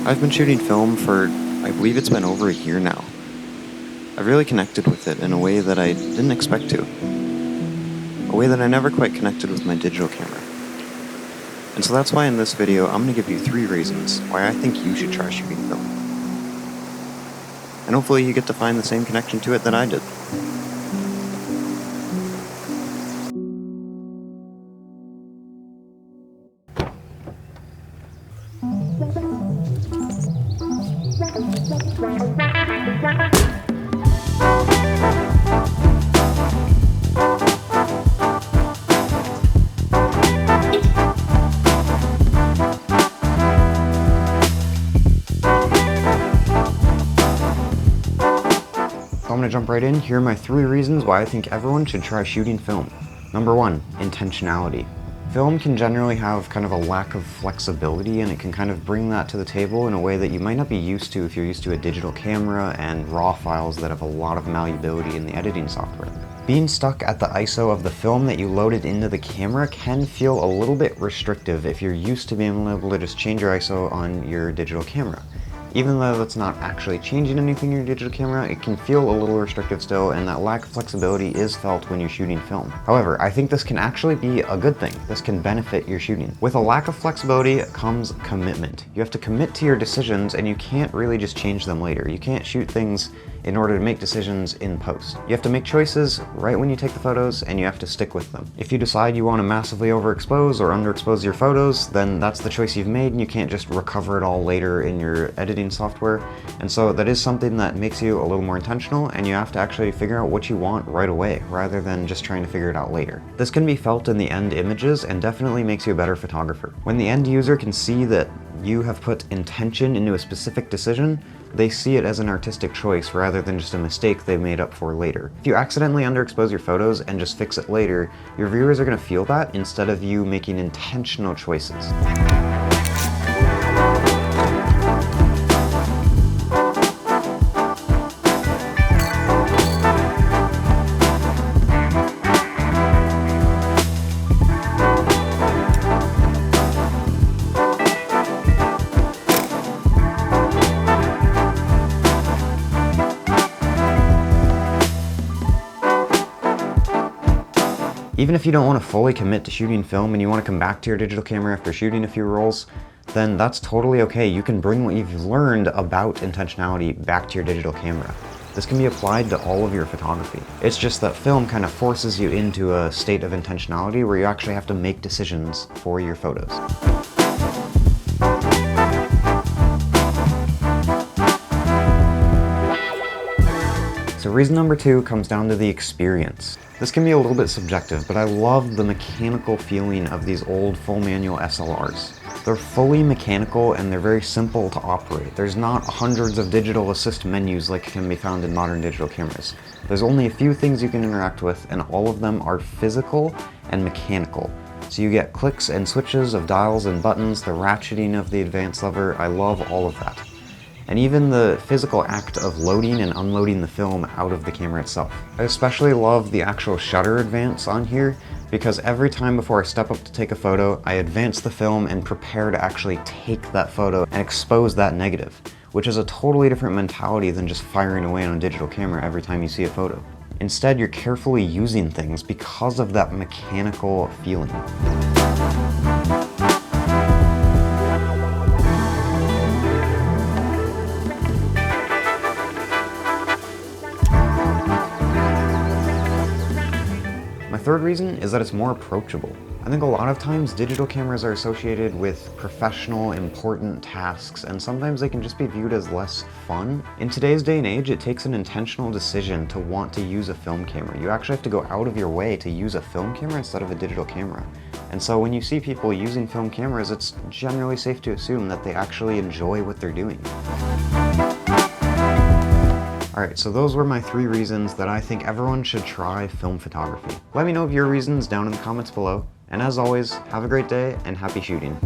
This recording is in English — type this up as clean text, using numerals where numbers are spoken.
I've been shooting film for, I believe it's been over a year now. I've really connected with it in a way that I didn't expect to. A way that I never quite connected with my digital camera. And so that's why in this video, I'm going to give you 3 reasons why I think you should try shooting film. And hopefully you get to find the same connection to it that I did. So I'm going to jump right in. Here are my 3 reasons why I think everyone should try shooting film. Number 1, intentionality. Film can generally have kind of a lack of flexibility, and it can kind of bring that to the table in a way that you might not be used to if you're used to a digital camera and raw files that have a lot of malleability in the editing software. Being stuck at the ISO of the film that you loaded into the camera can feel a little bit restrictive if you're used to being able to just change your ISO on your digital camera. Even though that's not actually changing anything in your digital camera, it can feel a little restrictive still, and that lack of flexibility is felt when you're shooting film. However, I think this can actually be a good thing. This can benefit your shooting. With a lack of flexibility comes commitment. You have to commit to your decisions, and you can't really just change them later. You can't shoot things in order to make decisions in post. You have to make choices right when you take the photos, and you have to stick with them. If you decide you want to massively overexpose or underexpose your photos, then that's the choice you've made, and you can't just recover it all later in your editing software. And so that is something that makes you a little more intentional, and you have to actually figure out what you want right away, rather than just trying to figure it out later. This can be felt in the end images and definitely makes you a better photographer. When the end user can see that you have put intention into a specific decision, they see it as an artistic choice rather than just a mistake they made up for later. If you accidentally underexpose your photos and just fix it later, your viewers are going to feel that instead of you making intentional choices. Even if you don't want to fully commit to shooting film and you want to come back to your digital camera after shooting a few rolls, then that's totally okay. You can bring what you've learned about intentionality back to your digital camera. This can be applied to all of your photography. It's just that film kind of forces you into a state of intentionality where you actually have to make decisions for your photos. So reason number 2 comes down to the experience. This can be a little bit subjective, but I love the mechanical feeling of these old full manual SLRs. They're fully mechanical and they're very simple to operate. There's not hundreds of digital assist menus like can be found in modern digital cameras. There's only a few things you can interact with, and all of them are physical and mechanical. So you get clicks and switches of dials and buttons, the ratcheting of the advance lever. I love all of that. And even the physical act of loading and unloading the film out of the camera itself. I especially love the actual shutter advance on here, because every time before I step up to take a photo, I advance the film and prepare to actually take that photo and expose that negative, which is a totally different mentality than just firing away on a digital camera every time you see a photo. Instead, you're carefully using things because of that mechanical feeling. My third reason is that it's more approachable. I think a lot of times digital cameras are associated with professional, important tasks, and sometimes they can just be viewed as less fun. In today's day and age, it takes an intentional decision to want to use a film camera. You actually have to go out of your way to use a film camera instead of a digital camera. And so when you see people using film cameras, it's generally safe to assume that they actually enjoy what they're doing. Alright, so those were my 3 reasons that I think everyone should try film photography. Let me know of your reasons down in the comments below, and as always, have a great day and happy shooting.